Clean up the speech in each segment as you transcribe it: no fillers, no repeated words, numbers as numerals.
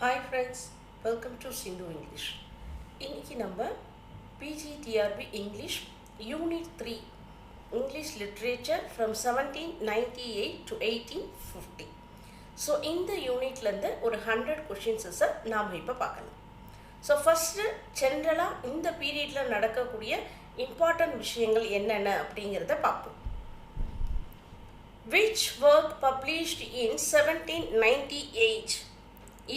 Hi friends, welcome to Sindhu English. இன்னைக்கு நம்ம PG TRB English Unit 3 English Literature from 1798 to 1850. So இந்த யூனிட்லேருந்து ஒரு 100 கொஷின்ஸை நாம் இப்போ பார்க்கலாம். ஸோ ஃபஸ்ட்டு ஜென்ரலாக இந்த பீரியடில் நடக்கக்கூடிய இம்பார்ட்டன்ட் விஷயங்கள் என்னென்ன அப்படிங்கிறத பார்ப்போம். Which work published in 1798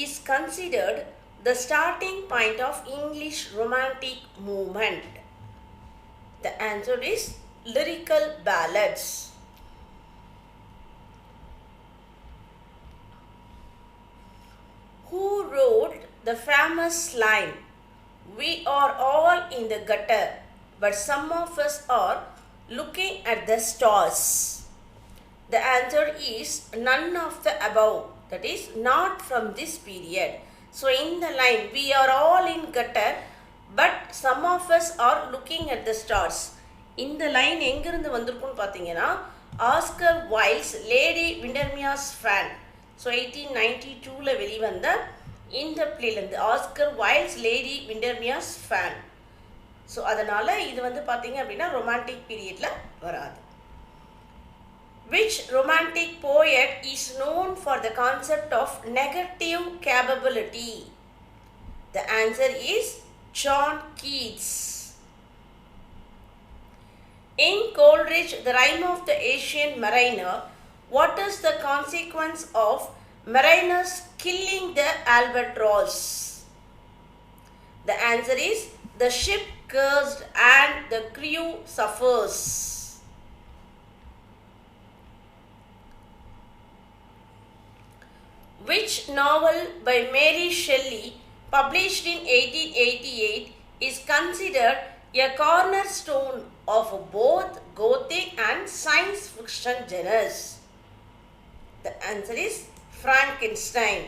is considered the starting point of English Romantic movement? The answer is lyrical ballads. Who wrote the famous line, "We are all in the gutter, but some of us are looking at the stars"? The answer is none of the above. That is not from this period. So in the line, "We are all in gutter, but some of us are looking at the stars." இந்த line எங்கிருந்து வந்திருக்குன்னு பார்த்தீங்கன்னா Oscar wilds lady விண்டர்மியாஸ் fan. So 1892 வெளிவந்த இந்த பிளேலேருந்து Oscar wilds lady விண்டர்மியாஸ் fan. So அதனால் இது வந்து பார்த்தீங்க அப்படின்னா ரொமான்டிக் பீரியடில் வராது. Which romantic poet is known for the concept of negative capability? The answer is John Keats. In Coleridge, The Rime of the Ancient Mariner, what is the consequence of mariners killing the albatross? The answer is the ship cursed and the crew suffers. Which novel by Mary Shelley, published in 1888, is considered a cornerstone of both Gothic and science fiction genres? The answer is Frankenstein.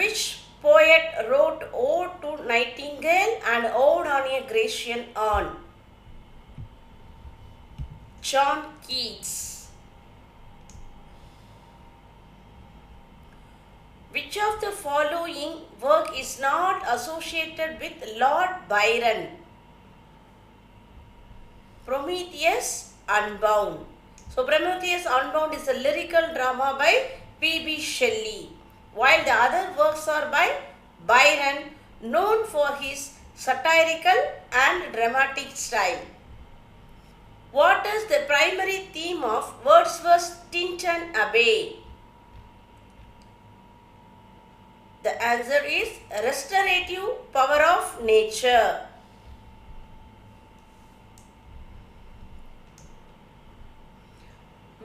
Which poet wrote Ode to Nightingale and Ode on a Grecian Urn? John Keats. Which of the following work is not associated with Lord Byron? Prometheus Unbound. So Prometheus Unbound is a lyrical drama by P.B. Shelley, while the other works are by Byron, known for his satirical and dramatic style. What is the primary theme of Wordsworth's Tinton Abbey? The answer is restorative power of nature.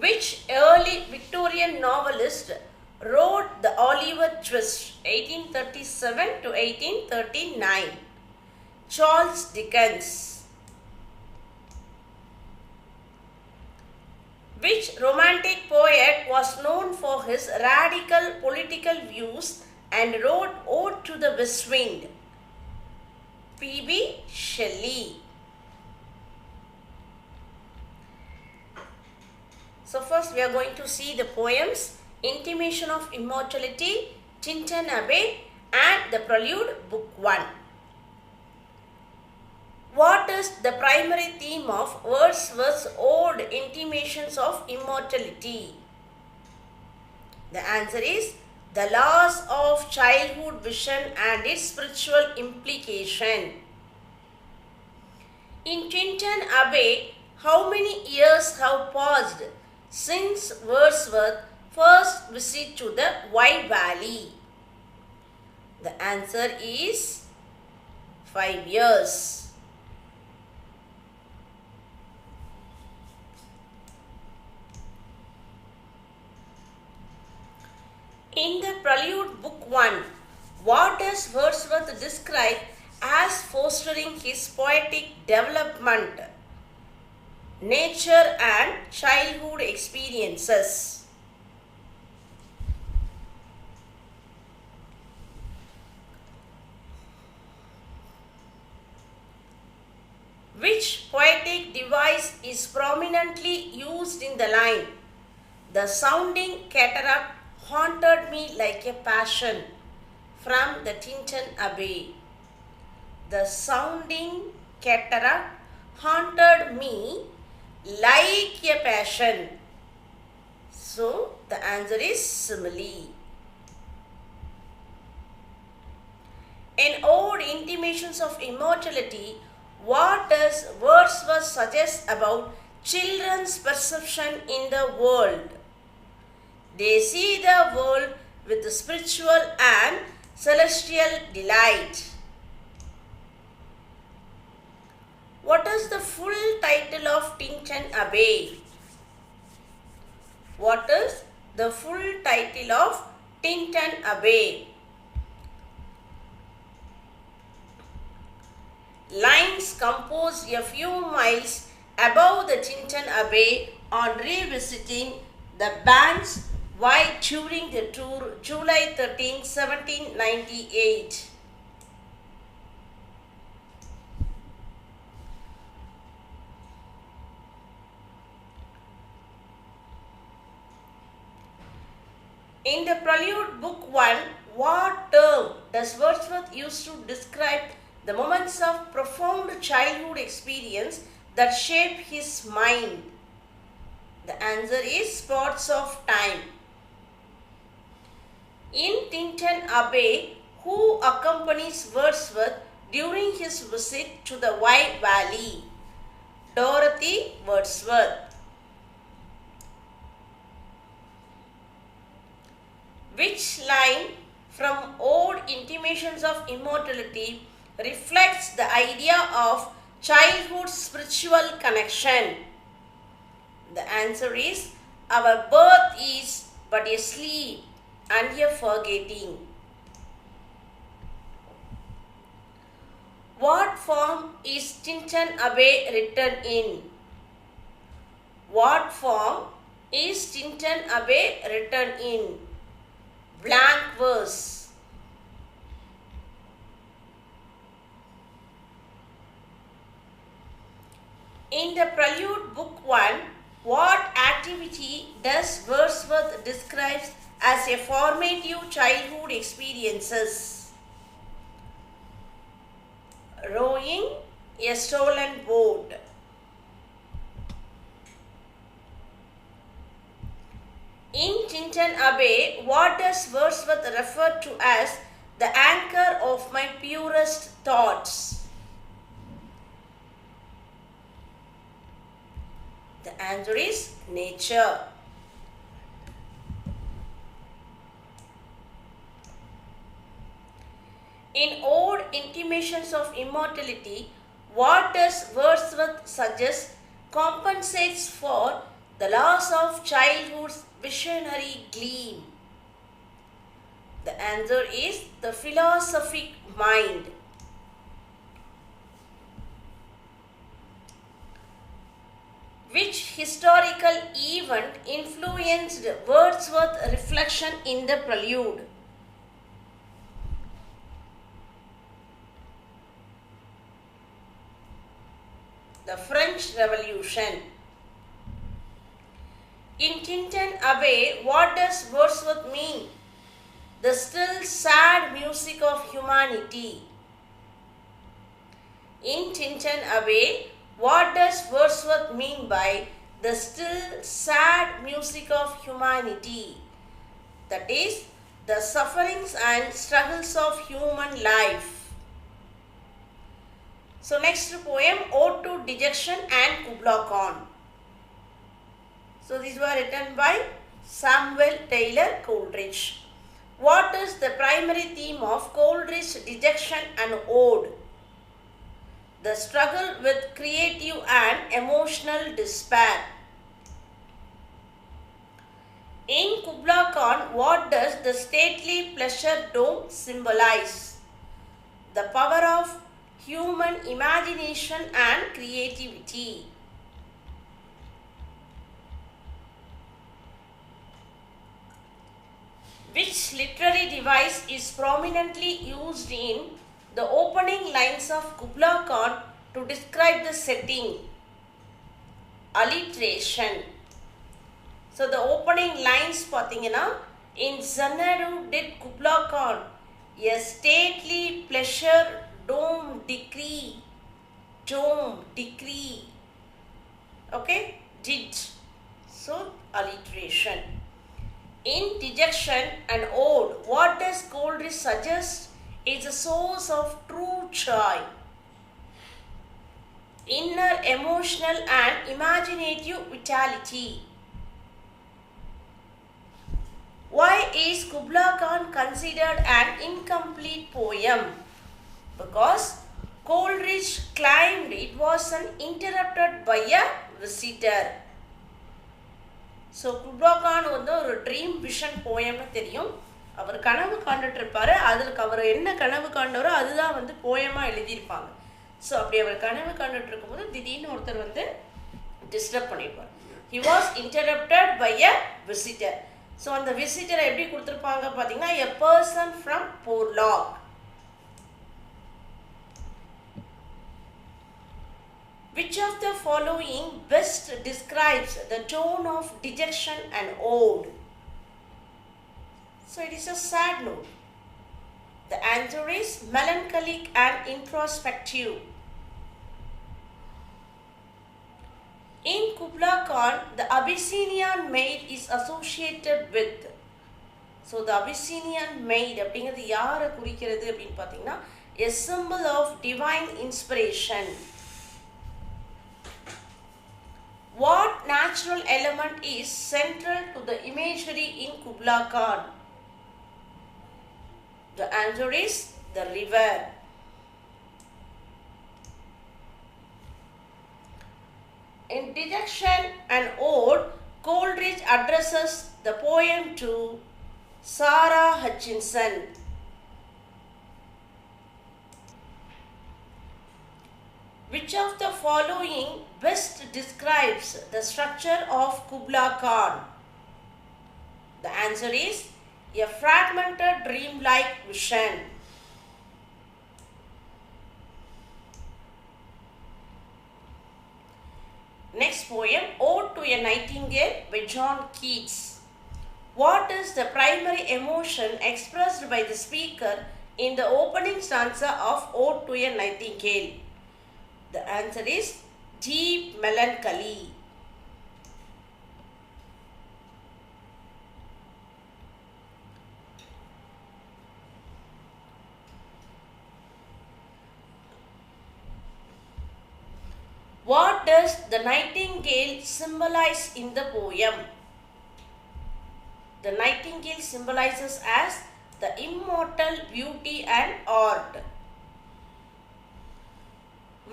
Which early Victorian novelist wrote The Oliver Twist, 1837 to 1839? Charles Dickens. Which romantic poet was known for his radical political views and wrote Ode to the West Wind? P.B. Shelley. So first we are going to see the poems Intimation of Immortality, Tinton Abbey and the Prelude, Book 1. What is the primary theme of Wordsworth's Ode, Intimations of Immortality? The answer is the loss of childhood vision and its spiritual implication. In Tinton Abbey, how many years have passed since Wordsworth first visit to the Wye Valley? The answer is 5 years. In the Prelude, Book 1, what does Wordsworth describe as fostering his poetic development? Nature and childhood experiences. Which poetic device is prominently used in the line, The sounding cataract haunted me like a passion from the Tinton Abbey. The sounding cataract haunted me like a passion. So the answer is simile. In Ode Intimations of Immortality, what does Wordsworth suggest about children's perception in the world? They see the world with spiritual and celestial delight. What is the full title of Tinton Abbey? What is the full title of Tinton Abbey? Lines composed a few miles above the Tinton Abbey on revisiting the banks while touring the tour July 13, 1798. In the Prelude, Book 1, what term does Wordsworth use to describe the moments of profound childhood experience that shape his mind? The answer is spots of time. In Tinton Abbey, who accompanies Wordsworth during his visit to the Wye Valley? Dorothy Wordsworth. Which line from Ode Intimations of Immortality reflects the idea of childhood spiritual connection? The answer is, our birth is but a sleep and a forgetting. What form is Tinton Abbey written in? What form is Tinton Abbey written in? Blank verse. In the Prelude, Book 1, what activity does Wordsworth describe as a formative childhood experiences? Rowing a stolen boat. In Tinton Abbey, what does Wordsworth refer to as the anchor of my purest thoughts? The answer is nature. In Ode Intimations of Immortality, what does Wordsworth suggest compensates for the loss of childhood's visionary gleam? The answer is the philosophic mind. Which historical event influenced Wordsworth's reflection in the Prelude? The French Revolution. In Tinton Abbey, what does Wordsworth mean? The still sad music of humanity. In Tinton Abbey, what does Wordsworth mean by the still sad music of humanity? That is, the sufferings and struggles of human life. So next poem, Ode to Dejection and Kubla Khan. So these were written by Samuel Taylor Coleridge. What is the primary theme of Coleridge's Dejection and Ode? The struggle with creative and emotional despair. In Kubla Khan, what does the stately pleasure dome symbolize? The power of human imagination and creativity. Which literary device is prominently used in the opening lines of Kubla Khan to describe the setting? Alliteration. So the opening following lines பார்த்தீங்கன்னா, in Xanadu did Kubla Khan a stately pleasure dome decree. Okay, did. So alliteration. In dejection and ode, what does Coleridge suggest is a source of true joy, inner emotional and imaginative vitality. Why is Kubla Khan considered an incomplete poem? Because Coleridge claimed it was interrupted by a visitor. So Kubla Khan வந்து ஒரு dream vision போயம்னு தெரியும். அவர் கனவு காண்டுட்டு இருப்பாரு. அதுக்கு அவர் என்ன கனவு காண்டவரோ அதுதான் வந்து போயமா எழுதியிருப்பாங்க. ஸோ அப்படி அவர் கனவு காண்டுட்டு இருக்கும்போது திடீர்னு ஒருத்தர் வந்து டிஸ்டர்ப் பண்ணியிருப்பார். He was interrupted by a visitor. So அந்த விசிட்டரை எப்படி கொடுத்துருப்பாங்க பார்த்தீங்கன்னா, a person from Porlock. Which of the following best describes the tone of dejection and ode? So it is a sad note. The answer is melancholic and introspective. In Kubla Khan, the Abyssinian maid is associated with. So the Abyssinian maid அப்படிங்கிறது யாரை குறிக்கிறது அப்படின்னு பார்த்தீங்கன்னா, a symbol of divine inspiration. What natural element is central to the imagery in Kubla Khan? The answer is the river. In dejection and ode, Coleridge addresses the poem to Sarah Hutchinson. Which of the following best describes the structure of Kubla Khan? The answer is a fragmented dreamlike vision. Next poem, Ode to a Nightingale by John Keats. What is the primary emotion expressed by the speaker in the opening stanza of Ode to a Nightingale? The answer is deep melancholy. What does the nightingale symbolize in the poem? The nightingale symbolizes as the immortal beauty and art.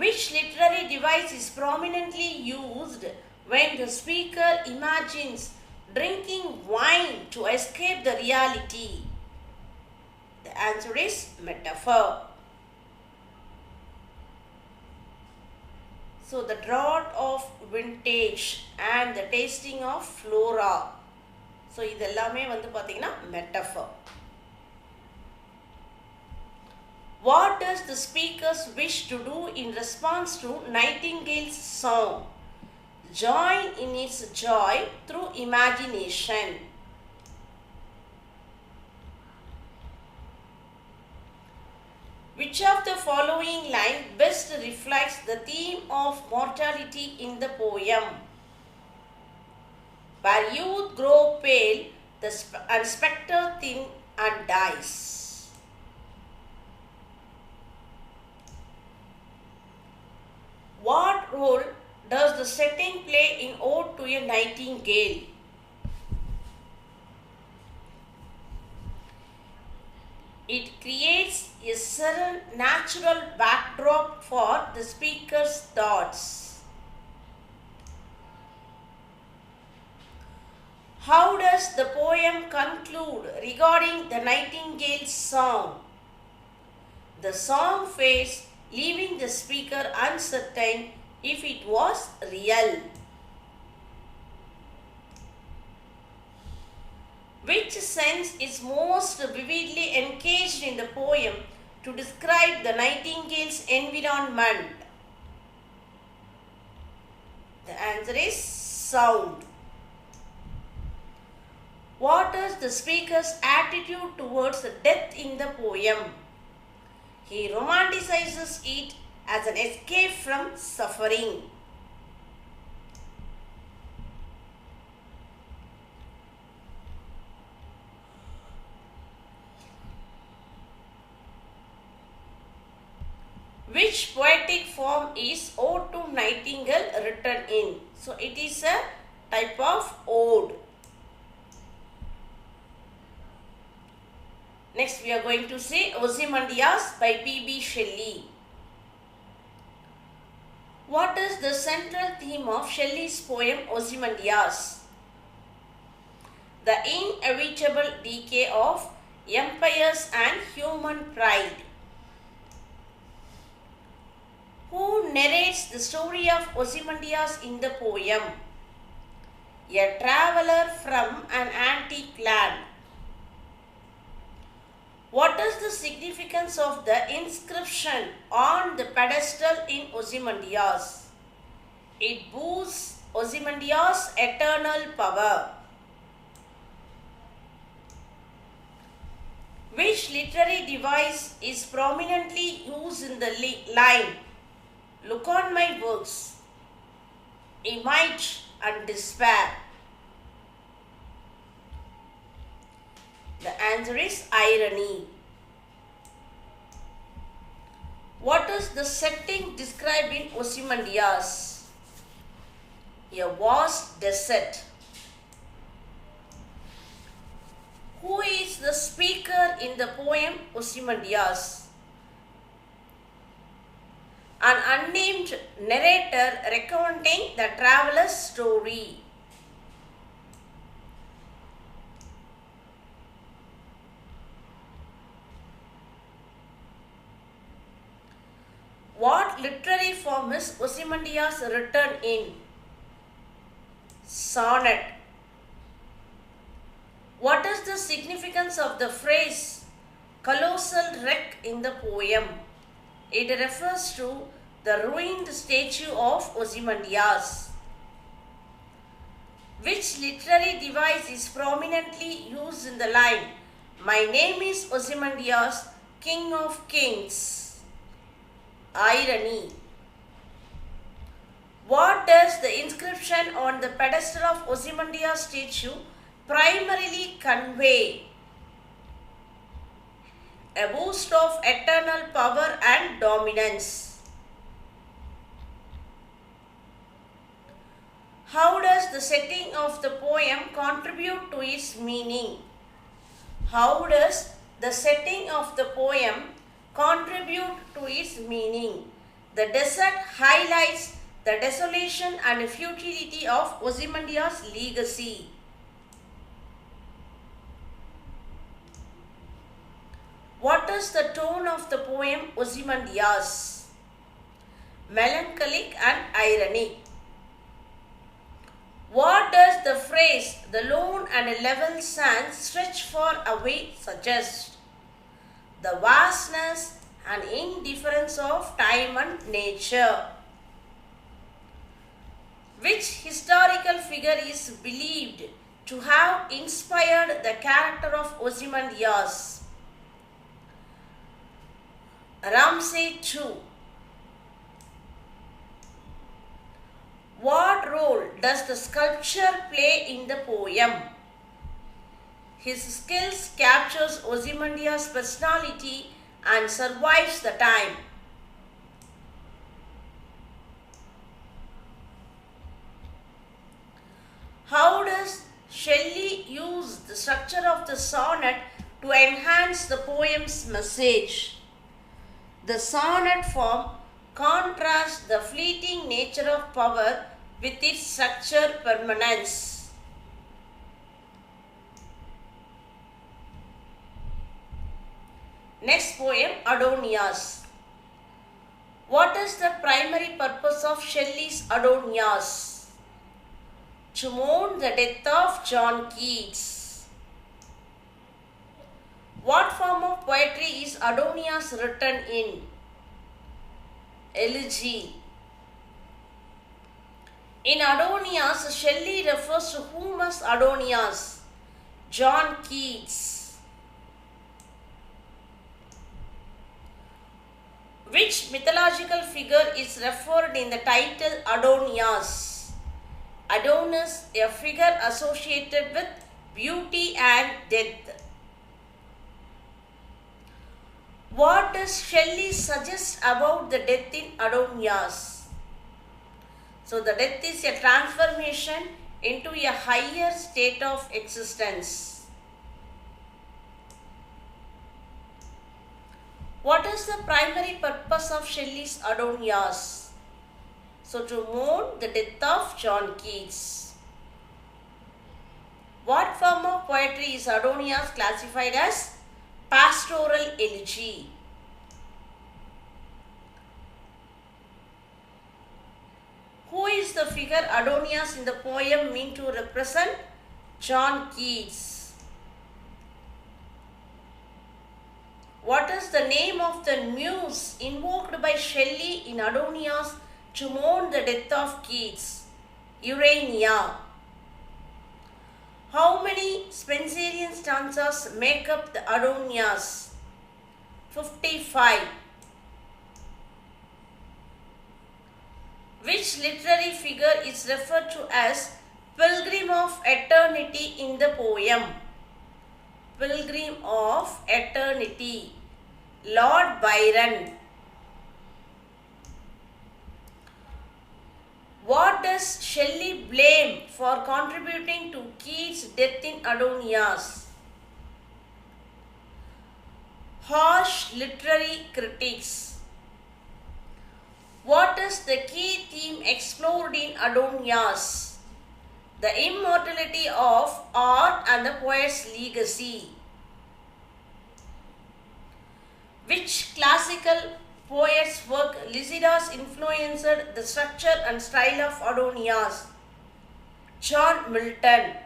Which literary device is prominently used when the speaker imagines drinking wine to escape the reality? The answer is metaphor. So the drought of vintage and the tasting of flora. So இதெல்லாமே வந்து பார்த்தீங்கன்னா metaphor. What does the speaker wish to do in response to Nightingale's song? Join in its joy through imagination. Which of the following line best reflects the theme of mortality in the poem? Where youth grow pale, and spectre thin and dies. What role does the setting play in Ode to a Nightingale? It creates a serene natural backdrop for the speaker's thoughts. How does the poem conclude regarding the Nightingale's song? The song fades, leaving the speaker uncertain if it was real. Which sense is most vividly engaged in the poem to describe the nightingale's environment? The answer is sound. the speaker's attitude towards the death in the poem? He romanticizes it as an escape from suffering. Which poetic form is Ode to Nightingale written in? So it is a type of ode. Next we are going to see Ozymandias by P.B. Shelley. What is the central theme of Shelley's poem Ozymandias? The inevitable decay of empires and human pride. Who narrates the story of Ozymandias in the poem? A traveller from an antique land. What is the significance of the inscription on the pedestal in Ozymandias? It boasts Ozymandias' eternal power. Which literary device is prominently used in the line, "Look on my works, image and despair"? The answer is irony. What is the setting described in Ozymandias? A vast desert. Who is the speaker in the poem Ozymandias? An unnamed narrator recounting the traveler's story. What literary form is Ozymandias written in? Sonnet. What is the significance of the phrase "colossal wreck" in the poem? It refers to the ruined statue of Ozymandias. Which literary device is prominently used in the line, "My name is Ozymandias, King of Kings"? Irony. What does the inscription on the pedestal of Ozymandias statue primarily convey? A boast of eternal power and dominance. How does the setting of the poem contribute to its meaning? How does the setting of the poem contribute to its meaning? The desert highlights the desolation and futility of Ozymandias' legacy. What is the tone of the poem Ozymandias? Melancholic and ironic. What does the phrase "the lone and level sands stretch far away" suggest? The vastness and indifference of time and nature. Which historical figure is believed to have inspired the character of Ozymandias? Ramses II. What role does the sculpture play in the poem? His skills captures Ozymandias' personality and survives the time. How does Shelley use the structure of the sonnet to enhance the poem's message? The sonnet form contrasts the fleeting nature of power with its structured permanence. Next poem, Adonais. What is the primary purpose of Shelley's Adonais? To mourn the death of John Keats. What form of poetry is Adonais written in? Elegy. In Adonais, Shelley refers to whom as Adonais? John Keats. Which mythological figure is referred in the title Adonais? Adonais, a figure associated with beauty and death. What does Shelley suggest about the death in Adonais? So the death is a transformation into a higher state of existence. What is the primary purpose of Shelley's Adonais? So to mourn the death of John Keats. What form of poetry is Adonais classified as? Pastoral elegy. Who is the figure Adonais in the poem meant to represent? John Keats. What is the name of the muse invoked by Shelley in Adonais to mourn the death of Keats? Urania. How many Spenserian stanzas make up the Adonais? 55. Which literary figure is referred to as Pilgrim of Eternity in the poem? Pilgrim of Eternity, Lord Byron. What does Shelley blame for contributing to Keats' death in Adonais? Harsh literary critics. What is the key theme explored in Adonais? The immortality of art and the poet's legacy. Which classical poet's work Lycidas influenced the structure and style of Adonais? John Milton.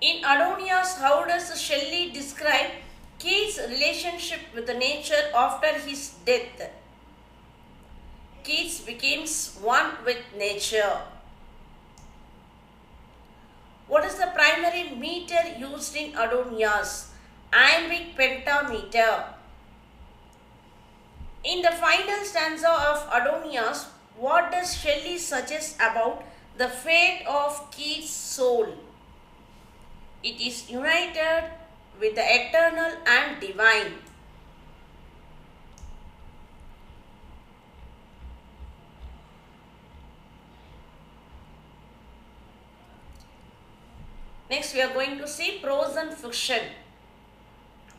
In Adonais, how does Shelley describe Keats' relationship with nature after his death? Keats becomes one with nature. What is the primary meter used in Adonais? Iambic pentameter. In the final stanza of Adonais, what does Shelley suggest about the fate of Keats' soul? It is united with the eternal and divine. Next we are going to see prose and fiction.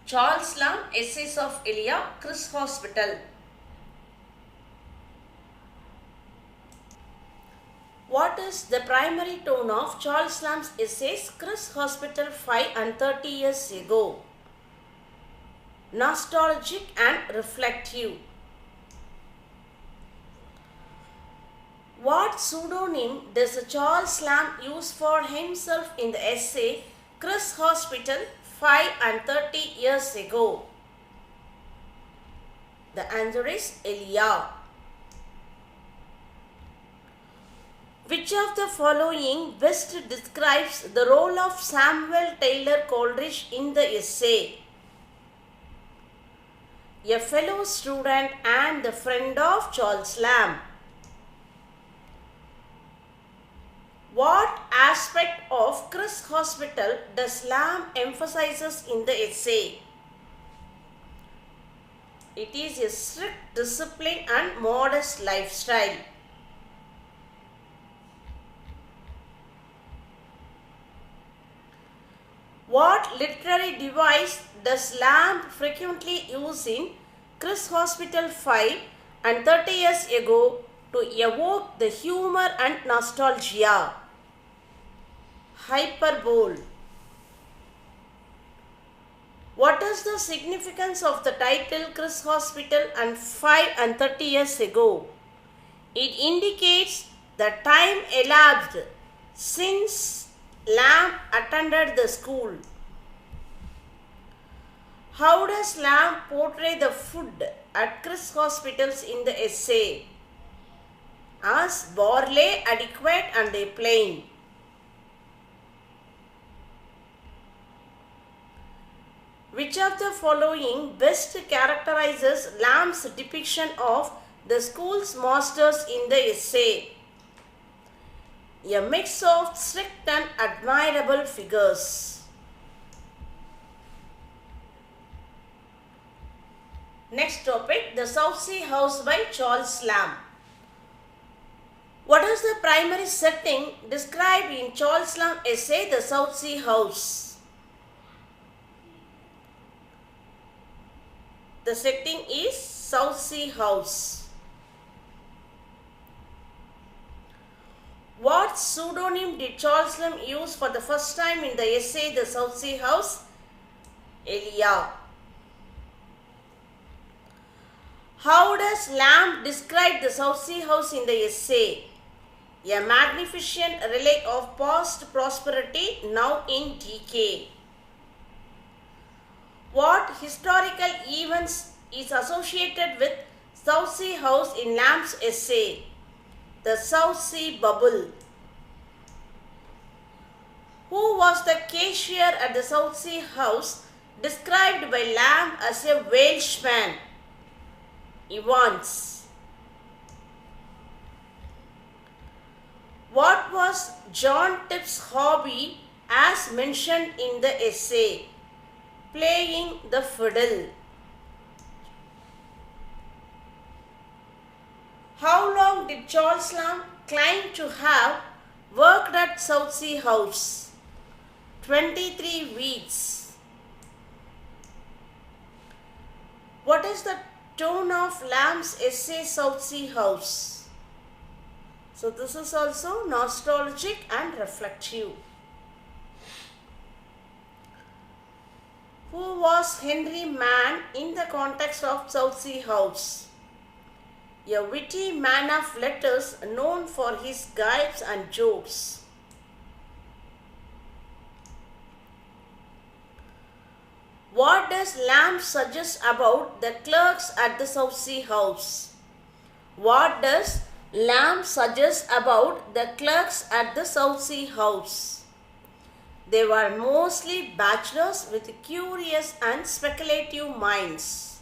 Charles Lamb, Essays of Elia, Chris Hospital. What is the primary tone of Charles Lamb's essays Chris Hospital 5 and 30 years ago? Nostalgic and reflective. What pseudonym does Charles Lamb use for himself in the essay Chris Hospital 5 and 30 years ago? The answer is Elia. Which of the following best describes the role of Samuel Taylor Coleridge in the essay? A fellow student and the friend of Charles Lamb. What aspect of Chris Hospital does Lamb emphasizes in the essay? It is a strict discipline and modest lifestyle. What literary device does Lamb frequently use in Chris Hospital 5 and 30 years ago to evoke the humor and nostalgia? Hyperbole. What is the significance of the title Chris Hospital and 5 and 30 years ago? It indicates the time elapsed since Lamb attended the school. How does Lamb portray the food at Chris Hospitals in the essay? as barley, adequate and plain. Which of the following best characterizes Lamb's depiction of the school's masters in the essay? A mix of strict and admirable figures. Next topic, the Southsea House by Charles Lamb. What is the primary setting described in Charles Lamb's essay, The Southsea House? The setting is Southsea House. What pseudonym did Charles Lamb use for the first time in the essay The Southsea House? Elia. How does Lamb describe the Southsea House in the essay? A magnificent relic of past prosperity now in decay. What historical events is associated with Southsea House in Lamb's essay? The South Sea Bubble. Who was the cashier at the Southsea House described by Lamb as a Welshman? Evans. What was John Tipp's hobby as mentioned in the essay? Playing the fiddle. How long did Charles Lamb claim to have worked at Southsea House? 23 weeks. What is the tone of Lamb's essay Southsea House? So this is also nostalgic and reflective. Who was Henry Mann in the context of Southsea House? A witty man of letters known for his gibes and jokes. What does Lamb suggest about the clerks at the Southsea House? What does Lamb suggest about the clerks at the Southsea House? They were mostly bachelors with curious and speculative minds.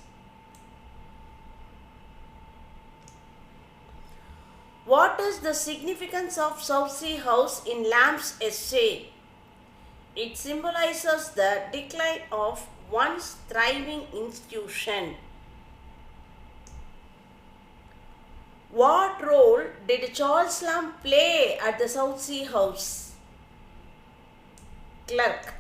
What is the significance of Southsea House in Lamb's essay? It symbolizes the decline of one's thriving institution. What role did Charles Lamb play at the Southsea House? Clerk.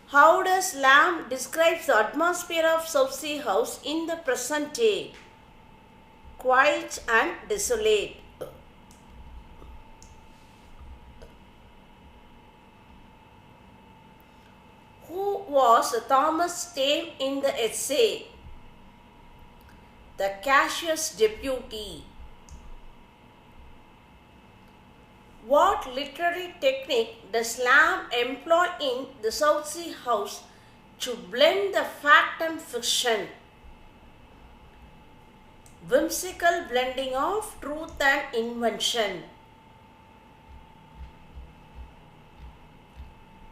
How does Lamb describe the atmosphere of Southsea House in the present day? Quiet and desolate. Who was Thomas Tame in the essay? The cashier's deputy. What literary technique does Lamb employ in the Southsea House to blend the fact and fiction? Whimsical blending of truth and invention.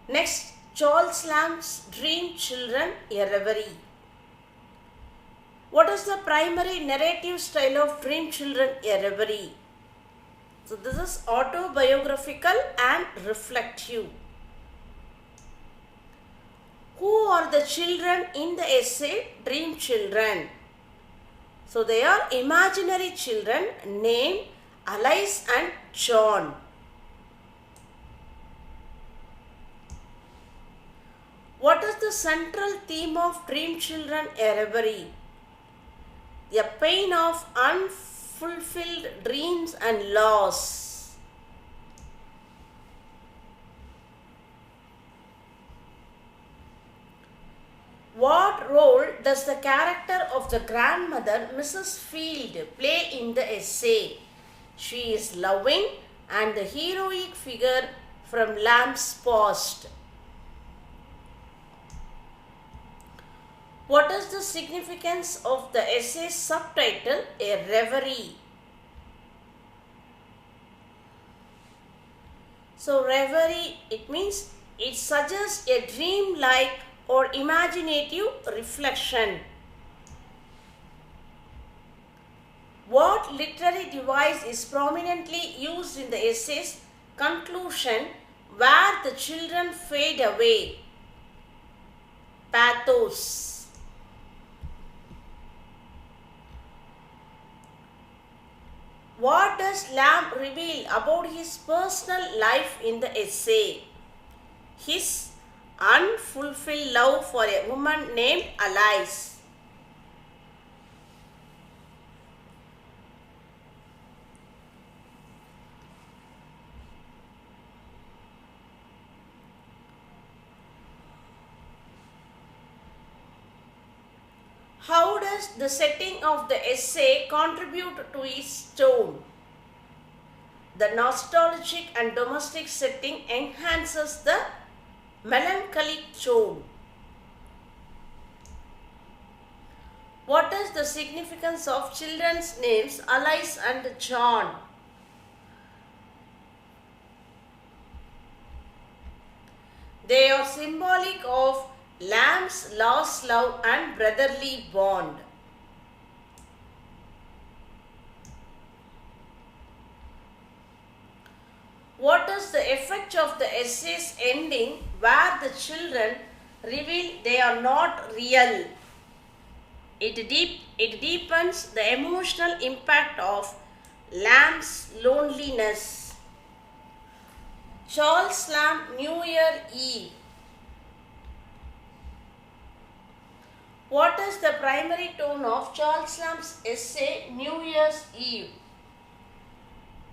Next, Charles Lamb's Dream Children, a Reverie. What is the primary narrative style of Dream Children, a Reverie? So this is autobiographical and reflective. Who are the children in the essay Dream Children? So they are imaginary children named Alice and John. What is the central theme of Dream Children, a Reverie? The pain of unfulfilled dreams and loss. What role does the character of the grandmother, Mrs. Field, play in the essay? She is loving and the heroic figure from Lamb's past. What is the significance of the essay subtitle A Reverie? So reverie, it means it suggests a dream-like or imaginative reflection. What literary device is prominently used in the essay's conclusion where the children fade away? Pathos. What does Lamb reveal about his personal life in the essay? His unfulfilled love for a woman named Adonais. How does the setting of the essay contribute to its tone? The nostalgic and domestic setting enhances the melancholic tone. What is the significance of children's names Alice and John? They are symbolic of Lamb's lost love and brotherly bond. What is the effect of the essay's ending where the children reveal they are not real? It deepens the emotional impact of Lamb's loneliness. Charles Lamb, New Year Eve. What is the primary tone of Charles Lamb's essay New Year's Eve?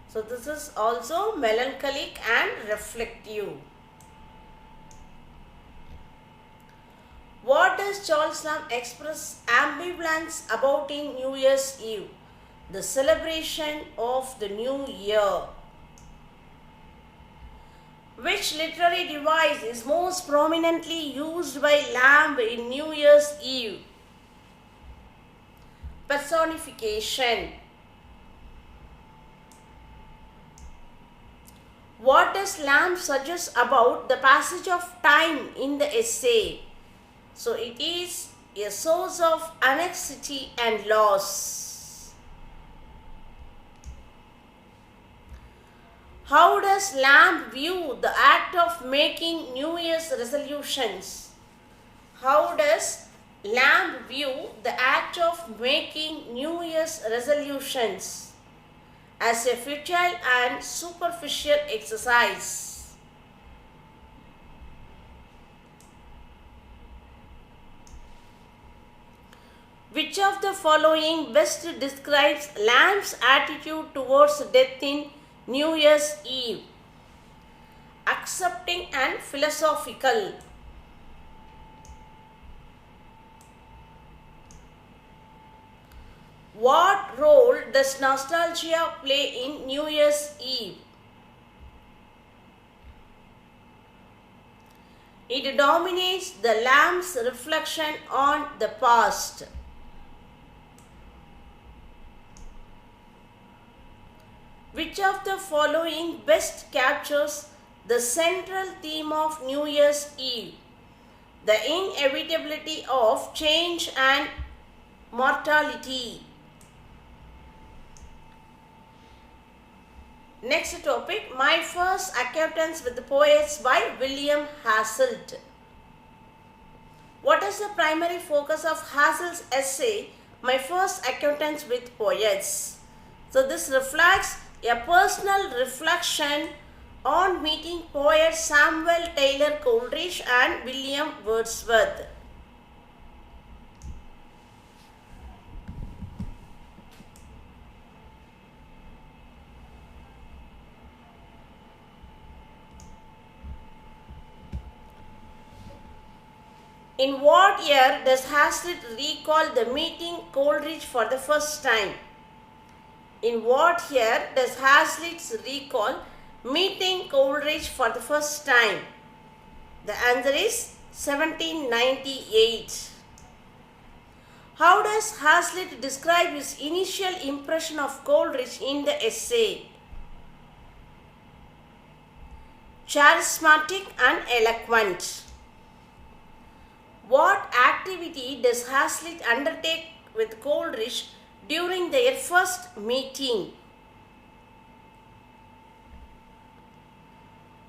So this is also melancholic and reflective. What does Charles Lamb express ambivalence about in New Year's Eve? The celebration of the new year. Which literary device is most prominently used by Lamb in New Year's Eve? Personification. What does Lamb suggest about the passage of time in the essay? So it is a source of anxiety and loss. How does Lamb view the act of making New Year's resolutions? How does Lamb view the act of making New Year's resolutions? As a futile and superficial exercise. Which of the following best describes Lamb's attitude towards death in New Year's Eve? Accepting and philosophical. What role does nostalgia play in New Year's Eve? It dominates the Lamb's reflection on the past. Which of the following best captures the central theme of New Year's Eve? The inevitability of change and mortality. Next topic, My First Acquaintance with the Poets by William Hazlitt. What is the primary focus of Hazlitt's essay, My First Acquaintance with Poets? So this reflects a personal reflection on meeting poets Samuel Taylor Coleridge and William Wordsworth. In what year does Hazlitt recall the meeting Coleridge for the first time? In what year does Hazlitt recall meeting Coleridge for the first time? The answer is 1798. How does Hazlitt describe his initial impression of Coleridge in the essay? Charismatic and eloquent. What activity does Hazlitt undertake with Coleridge during their first meeting?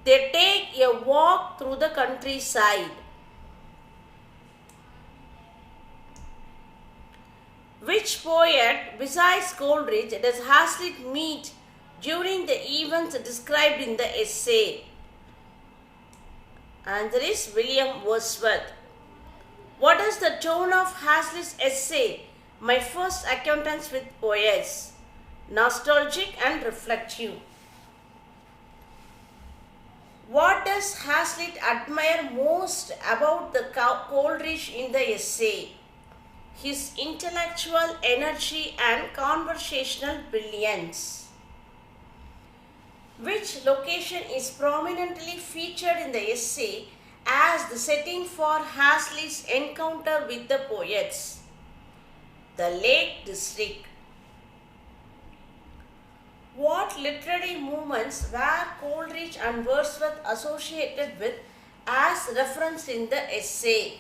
They take a walk through the countryside. Which poet besides Coleridge does Hazlitt meet during the events described in the essay? Answer is William Wordsworth. What is the tone of Hazlitt's essay, My First Acquaintance with Poets? Nostalgic and reflective. What does Hazlitt admire most about the Coleridge in the essay? His intellectual energy and conversational brilliance. Which location is prominently featured in the essay as the setting for Hazlitt's encounter with the poets? The Lake District. What literary movements were Coleridge and Wordsworth associated with as referenced in the essay?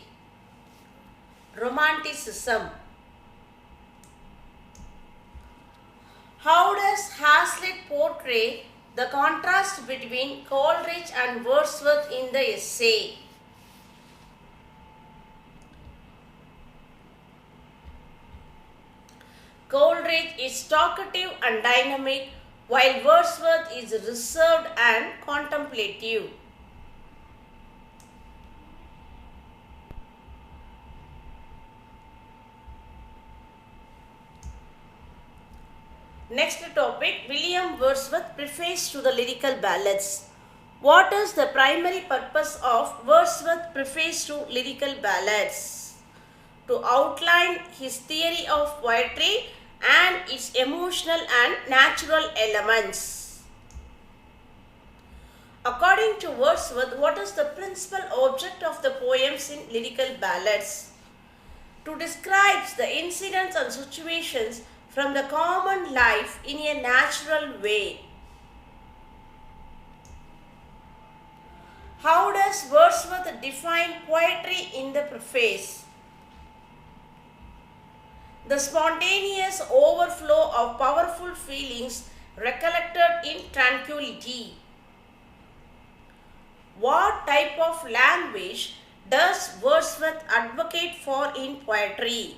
Romanticism. How does Hazlitt portray the contrast between Coleridge and Wordsworth in the essay? Coleridge is talkative and dynamic, while Wordsworth is reserved and contemplative. Next topic, William Wordsworth Preface to the Lyrical Ballads. What is the primary purpose of Wordsworth Preface to Lyrical Ballads? To outline his theory of poetry and its emotional and natural elements. According to Wordsworth, what is the principal object of the poems in lyrical ballads? To describe the incidents and situations from the common life in a natural way. How does Wordsworth define poetry in the preface? The spontaneous overflow of powerful feelings recollected in tranquility. What type of language does Wordsworth advocate for in poetry?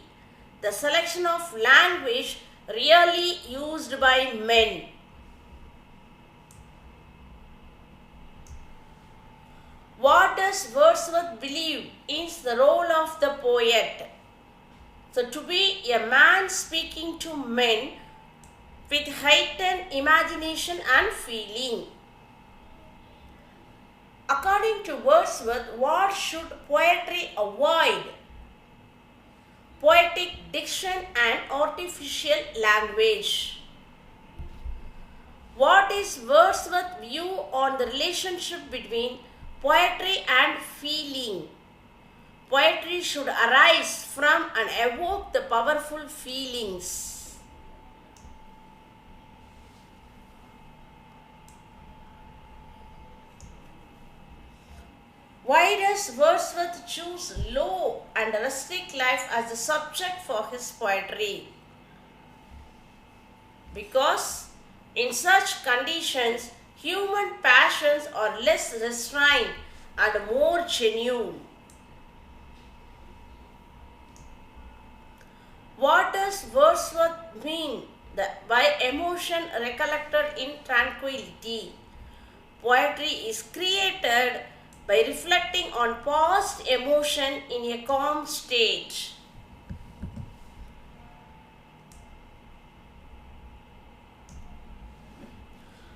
The selection of language really used by men. What does Wordsworth believe is the role of the poet? So, to be a man speaking to men with heightened imagination and feeling. According to Wordsworth, what should poetry avoid? Poetic diction and artificial language. What is Wordsworth's view on the relationship between poetry and feeling? Poetry should arise from and evoke the powerful feelings. Why does Wordsworth choose low and rustic life as the subject for his poetry? Because in such conditions, human passions are less restrained and more genuine. What does Wordsworth mean by emotion recollected in tranquility? Poetry is created by reflecting on past emotion in a calm state.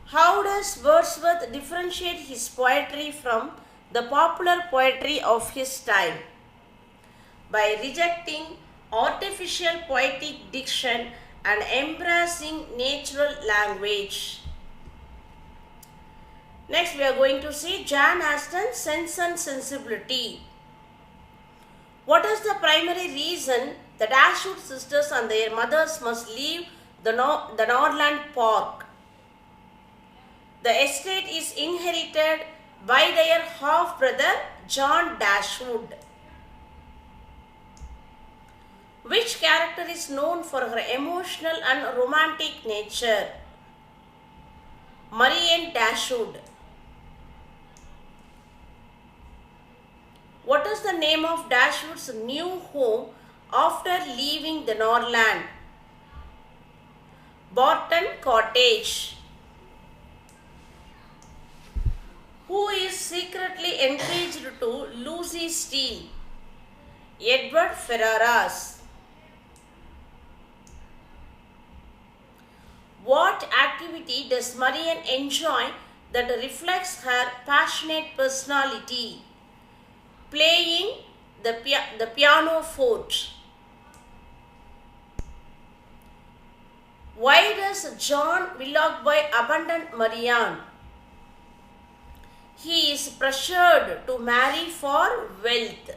How does Wordsworth differentiate his poetry from the popular poetry of his time? By rejecting artificial poetic diction and embracing natural language. Next, we are going to see Jane Austen's Sense and Sensibility. What is the primary reason The Dashwood sisters and their mothers must leave the Norland Park. The estate is inherited by their half-brother John Dashwood. Which character is known for her emotional and romantic nature? Marianne Dashwood. What is the name of Dashwood's new home after leaving the Norland? Barton Cottage. Who is secretly engaged to Lucy Steele? Edward Ferrars. What activity does Marianne enjoy that reflects her passionate personality? Playing the pianoforte. Why does John Willoughby abandon Marianne? He is pressured to marry for wealth.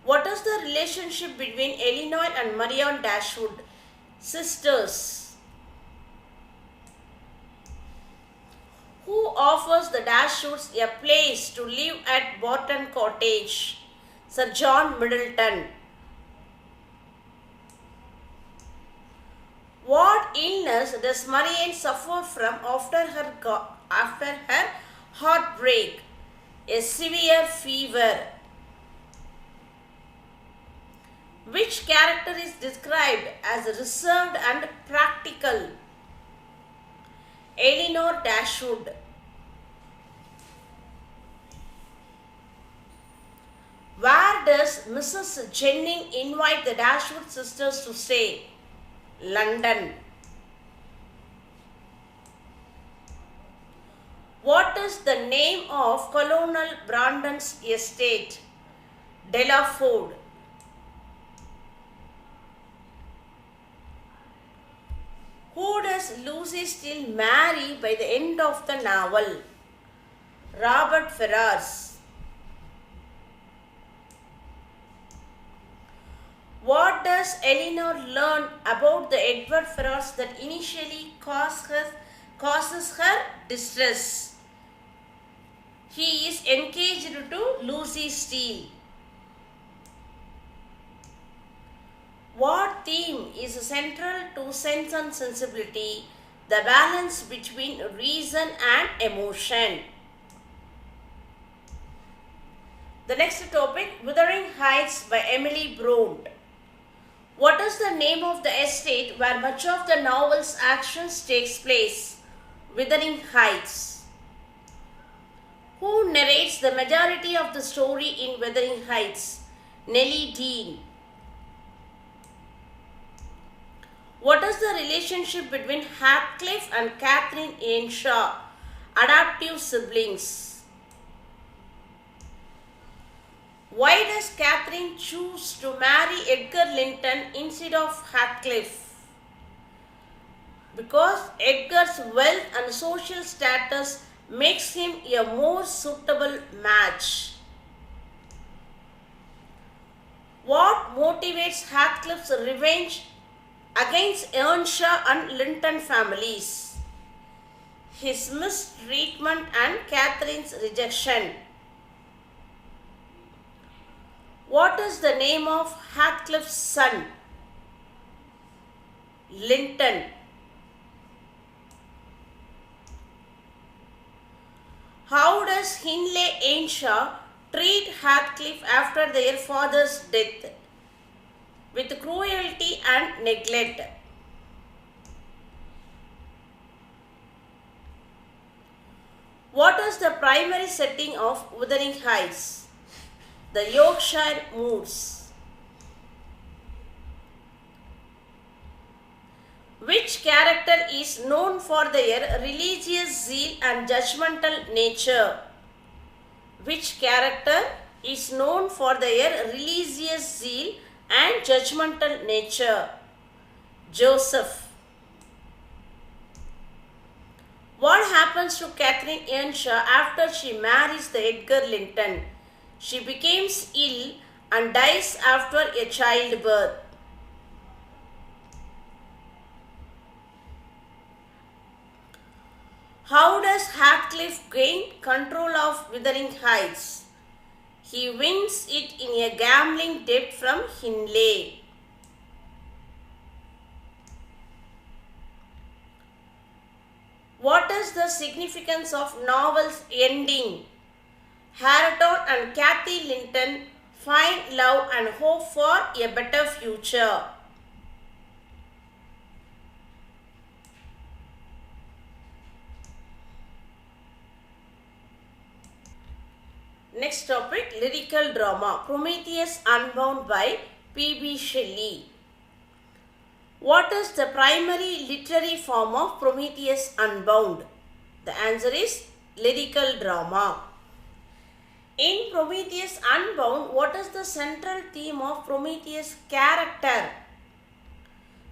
What is the relationship between Elinor and Marianne Dashwood? Sisters. Who offers the Dashwoods a place to live at Barton Cottage? Sir John Middleton. What illness does Marianne suffer from after her heartbreak? A severe fever. Which character is described as reserved and practical? Elinor Dashwood. Where does Mrs. Jennings invite the Dashwood sisters to stay? London. What is the name of Colonel Brandon's estate? Delaford. Who does Lucy Steele marry by the end of the novel? Robert Ferrars. What does Elinor learn about the Edward Ferrars that initially causes her distress? He is engaged to Lucy Steele. What theme is central to Sense and Sensibility? The balance between reason and emotion. The next topic, Wuthering Heights by Emily Bronte. What is the name of the estate where much of the novel's actions takes place? Wuthering Heights. Who narrates the majority of the story in Wuthering Heights? Nellie Dean. What is the relationship between Heathcliff and Catherine Earnshaw? Adoptive siblings. Why does Catherine choose to marry Edgar Linton instead of Heathcliff? Because Edgar's wealth and social status makes him a more suitable match. What motivates Heathcliff's revenge against Earnshaw and Linton families? His mistreatment and Catherine's rejection. What is the name of Heathcliff's son? Linton. How does Hindley Earnshaw treat Heathcliff after their father's death? With cruelty and neglect. What is the primary setting of Wuthering Heights? The Yorkshire Moors. Which character is known for their religious zeal and judgmental nature? Which character is known for their religious zeal and judgmental nature? Joseph. What happens to Catherine Earnshaw after she marries the Edgar Linton? She becomes ill and dies after a childbirth. How does Heathcliff gain control of Wuthering Heights? He wins it in a gambling debt from Hindley. What is the significance of novel's ending? Hareton and Cathy Linton find love and hope for a better future. Next topic, lyrical drama. Prometheus Unbound by P.B. Shelley. What is the primary literary form of Prometheus Unbound? The answer is lyrical drama. In Prometheus Unbound, what is the central theme of Prometheus' character?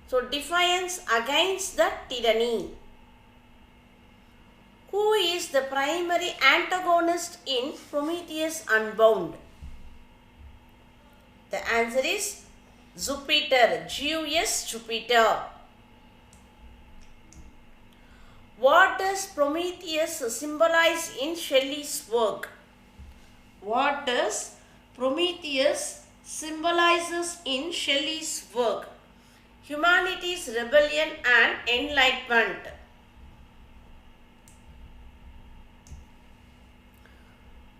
So, defiance against the tyranny. Who is the primary antagonist in Prometheus Unbound? The answer is Jupiter, Zeus Jupiter. What does Prometheus symbolize in Shelley's work? What does Prometheus symbolizes in Shelley's work? Humanity's rebellion and enlightenment.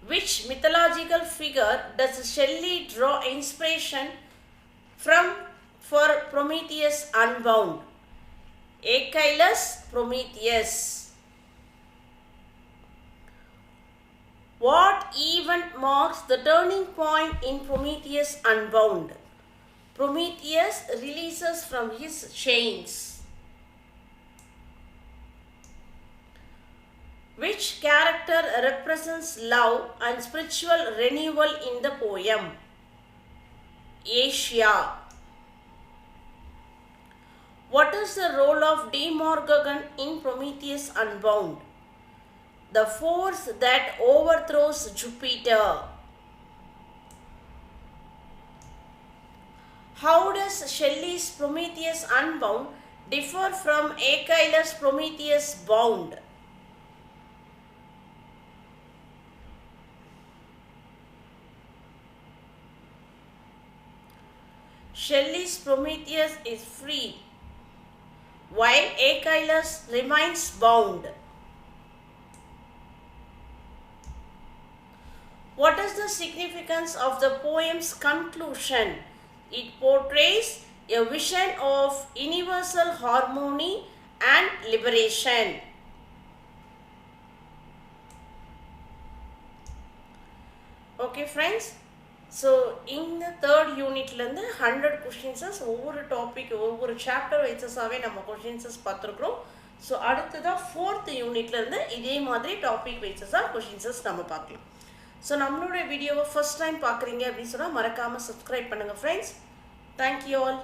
Which mythological figure does Shelley draw inspiration from for Prometheus Unbound? Aeschylus, Prometheus. What event marks the turning point in Prometheus Unbound? Prometheus releases from his chains. Which character represents love and spiritual renewal in the poem? Asia. What is the role of Demogorgon in Prometheus Unbound? The force that overthrows Jupiter. How does Shelley's Prometheus Unbound differ from Aeschylus' Prometheus Bound? Shelley's Prometheus is free, while Aeschylus remains bound. What is the significance of the poem's conclusion? It portrays a vision of universal harmony and liberation. Okay friends, so in the third unit 100 questions over topic over chapter வைச்சஸாவே நம்ம questions பார்த்திருக்கோம். So அடுத்ததா fourth unitல இருந்து இதே மாதிரி topic வைச்சஸா questions நம்ம பார்க்கலாம். So நம்மளோட வீடியோவை first time பார்க்குறீங்க அப்படி சொன்னா மறக்காம subscribe பண்ணுங்க friends. Thank you all.